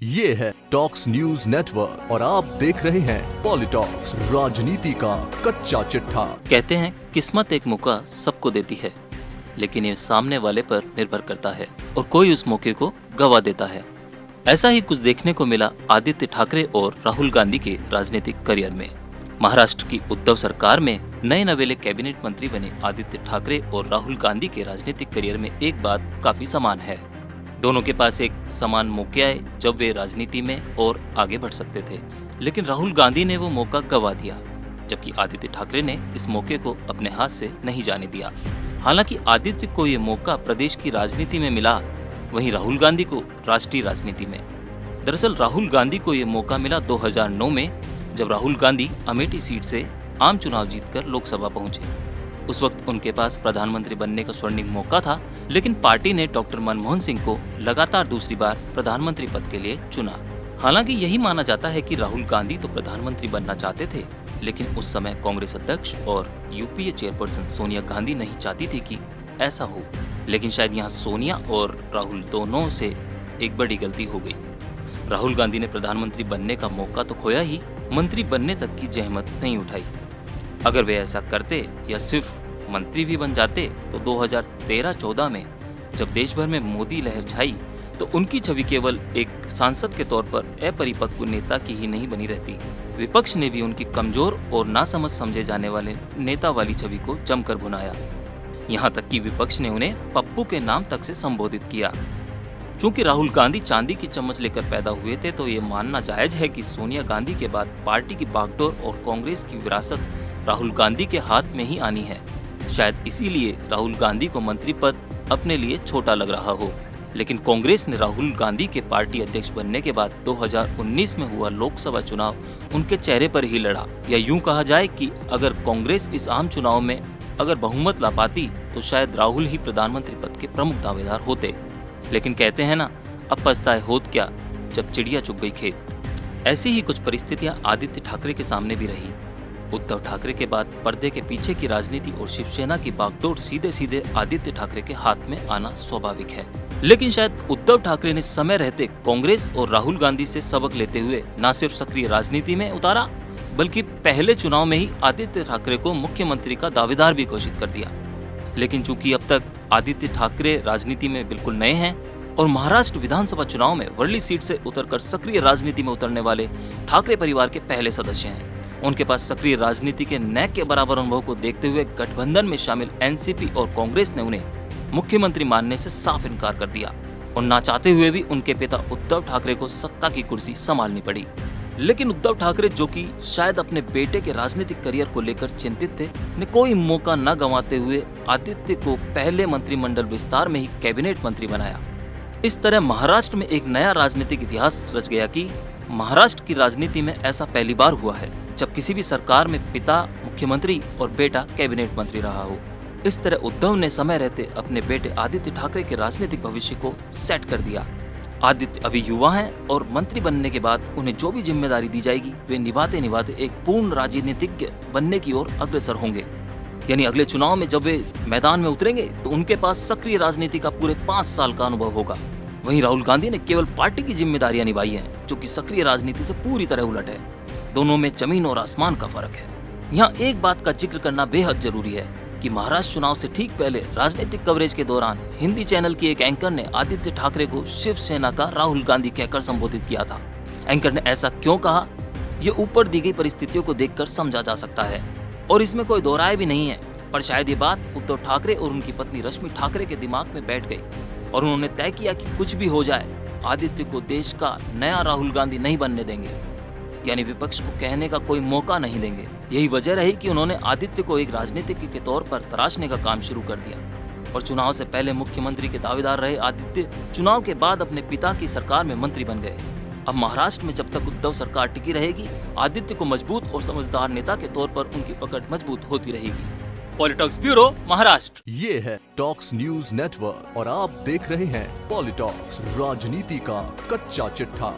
ये है talks news network और आप देख रहे हैं पॉलिटॉक्स, राजनीति का कच्चा चिट्ठा। कहते हैं किस्मत एक मौका सबको देती है, लेकिन ये सामने वाले पर निर्भर करता है और कोई उस मौके को गवा देता है। ऐसा ही कुछ देखने को मिला आदित्य ठाकरे और राहुल गांधी के राजनीतिक करियर में। महाराष्ट्र की उद्धव सरकार में नए नवेले कैबिनेट मंत्री बने आदित्य ठाकरे और राहुल गांधी के राजनीतिक करियर में एक बात काफी समान है। दोनों के पास एक समान मौके आए जब वे राजनीति में और आगे बढ़ सकते थे, लेकिन राहुल गांधी ने वो मौका गवा दिया, जबकि आदित्य ठाकरे ने इस मौके को अपने हाथ से नहीं जाने दिया। हालांकि आदित्य को ये मौका प्रदेश की राजनीति में मिला, वहीं राहुल गांधी को राष्ट्रीय राजनीति में। दरअसल राहुल गांधी को ये मौका मिला 2009 में, जब राहुल गांधी अमेठी सीट से आम चुनाव जीतकर लोकसभा पहुंचे। उस वक्त उनके पास प्रधानमंत्री बनने का स्वर्णिम मौका था, लेकिन पार्टी ने डॉक्टर मनमोहन सिंह को लगातार दूसरी बार प्रधानमंत्री पद के लिए चुना। हालांकि यही माना जाता है कि राहुल गांधी तो प्रधानमंत्री बनना चाहते थे, लेकिन उस समय कांग्रेस अध्यक्ष और यूपीए चेयरपर्सन सोनिया गांधी नहीं चाहती थी कि ऐसा हो। लेकिन शायद यहाँ सोनिया और राहुल दोनों से एक बड़ी गलती हो गई। राहुल गांधी ने प्रधानमंत्री बनने का मौका तो खोया ही, मंत्री बनने तक की जहमत नहीं उठाई। अगर वे ऐसा करते या सिर्फ मंत्री भी बन जाते तो 2013-14 में जब देश भर में मोदी लहर छाई तो उनकी छवि केवल एक सांसद के तौर पर अपरिपक्व नेता की ही नहीं बनी रहती। विपक्ष ने भी उनकी कमजोर और नासमझ समझे जाने वाले नेता वाली छवि को जमकर भुनाया। यहाँ तक कि विपक्ष ने उन्हें पप्पू के नाम तक से संबोधित किया। चूंकि राहुल गांधी चांदी की चम्मच लेकर पैदा हुए थे, तो ये मानना जायज है कि सोनिया गांधी के बाद पार्टी की बागडोर और कांग्रेस की विरासत राहुल गांधी के हाथ में ही आनी है। शायद इसीलिए राहुल गांधी को मंत्री पद अपने लिए छोटा लग रहा हो, लेकिन कांग्रेस ने राहुल गांधी के पार्टी अध्यक्ष बनने के बाद 2019 में हुआ लोकसभा चुनाव उनके चेहरे पर ही लड़ा। या यूं कहा जाए कि अगर कांग्रेस इस आम चुनाव में अगर बहुमत ला पाती तो शायद राहुल ही प्रधानमंत्री पद के प्रमुख दावेदार होते। लेकिन कहते हैं ना, अब पछताए होत क्या जब चिड़िया चुग गई खेत। ऐसी ही कुछ परिस्थितियां आदित्य ठाकरे के सामने भी रही। उद्धव ठाकरे के बाद पर्दे के पीछे की राजनीति और शिवसेना की बागडोर सीधे सीधे आदित्य ठाकरे के हाथ में आना स्वाभाविक है। लेकिन शायद उद्धव ठाकरे ने समय रहते कांग्रेस और राहुल गांधी से सबक लेते हुए न सिर्फ सक्रिय राजनीति में उतारा, बल्कि पहले चुनाव में ही आदित्य ठाकरे को मुख्यमंत्री का दावेदार भी घोषित कर दिया। लेकिन चूंकि अब तक आदित्य ठाकरे राजनीति में बिल्कुल नए हैं और महाराष्ट्र विधानसभा चुनाव में वर्ली सीट से उतरकर सक्रिय राजनीति में उतरने वाले ठाकरे परिवार के पहले सदस्य हैं, उनके पास सक्रिय राजनीति के न के बराबर अनुभव को देखते हुए गठबंधन में शामिल एनसीपी और कांग्रेस ने उन्हें मुख्यमंत्री मानने से साफ इनकार कर दिया और ना चाहते हुए भी उनके पिता उद्धव ठाकरे को सत्ता की कुर्सी संभालनी पड़ी। लेकिन उद्धव ठाकरे, जो कि शायद अपने बेटे के राजनीतिक करियर को लेकर चिंतित थे, ने कोई मौका न गंवाते हुए आदित्य को पहले मंत्रिमंडल विस्तार में ही कैबिनेट मंत्री बनाया। इस तरह महाराष्ट्र में एक नया राजनीतिक इतिहास रच गया कि महाराष्ट्र की राजनीति में ऐसा पहली बार हुआ है जब किसी भी सरकार में पिता मुख्यमंत्री और बेटा कैबिनेट मंत्री रहा हो। इस तरह उद्धव ने समय रहते अपने बेटे आदित्य ठाकरे के राजनीतिक भविष्य को सेट कर दिया। आदित्य अभी युवा हैं और मंत्री बनने के बाद उन्हें जो भी जिम्मेदारी दी जाएगी वे निभाते निभाते एक पूर्ण राजनीतिज्ञ बनने की ओर अग्रसर होंगे। यानी अगले चुनाव में जब वे मैदान में उतरेंगे तो उनके पास सक्रिय राजनीति का पूरे 5 साल का अनुभव होगा। वहीं राहुल गांधी ने केवल पार्टी की जिम्मेदारियां निभाई हैं, जो कि सक्रिय राजनीति से पूरी तरह उलट है। दोनों में जमीन और आसमान का फर्क है। यहाँ एक बात का जिक्र करना बेहद जरूरी है कि महाराष्ट्र चुनाव से ठीक पहले राजनीतिक कवरेज के दौरान हिंदी चैनल की एक एंकर ने आदित्य ठाकरे को शिवसेना का राहुल गांधी कहकर संबोधित किया था। एंकर ने ऐसा क्यों कहा, ये ऊपर दी गई परिस्थितियों को देखकर समझा जा सकता है और इसमें कोई दो राय भी नहीं है। पर शायद ये बात उद्धव ठाकरे और उनकी पत्नी रश्मि ठाकरे के दिमाग में बैठ गई और उन्होंने तय किया कि कुछ भी हो जाए, आदित्य को देश का नया राहुल गांधी नहीं बनने देंगे, यानी विपक्ष को कहने का कोई मौका नहीं देंगे। यही वजह रही कि उन्होंने आदित्य को एक राजनीतिज्ञ के तौर पर तराशने का काम शुरू कर दिया। और चुनाव से पहले मुख्यमंत्री के दावेदार रहे आदित्य चुनाव के बाद अपने पिता की सरकार में मंत्री बन गए। अब महाराष्ट्र में जब तक उद्धव सरकार टिकी रहेगी, आदित्य को मजबूत और समझदार नेता के तौर पर उनकी पकड़ मजबूत होती रहेगी। पॉलिटॉक्स ब्यूरो, महाराष्ट्र। ये है टॉक्स न्यूज नेटवर्क और आप देख रहे हैं पॉलिटॉक्स, राजनीति का कच्चा चिट्ठा।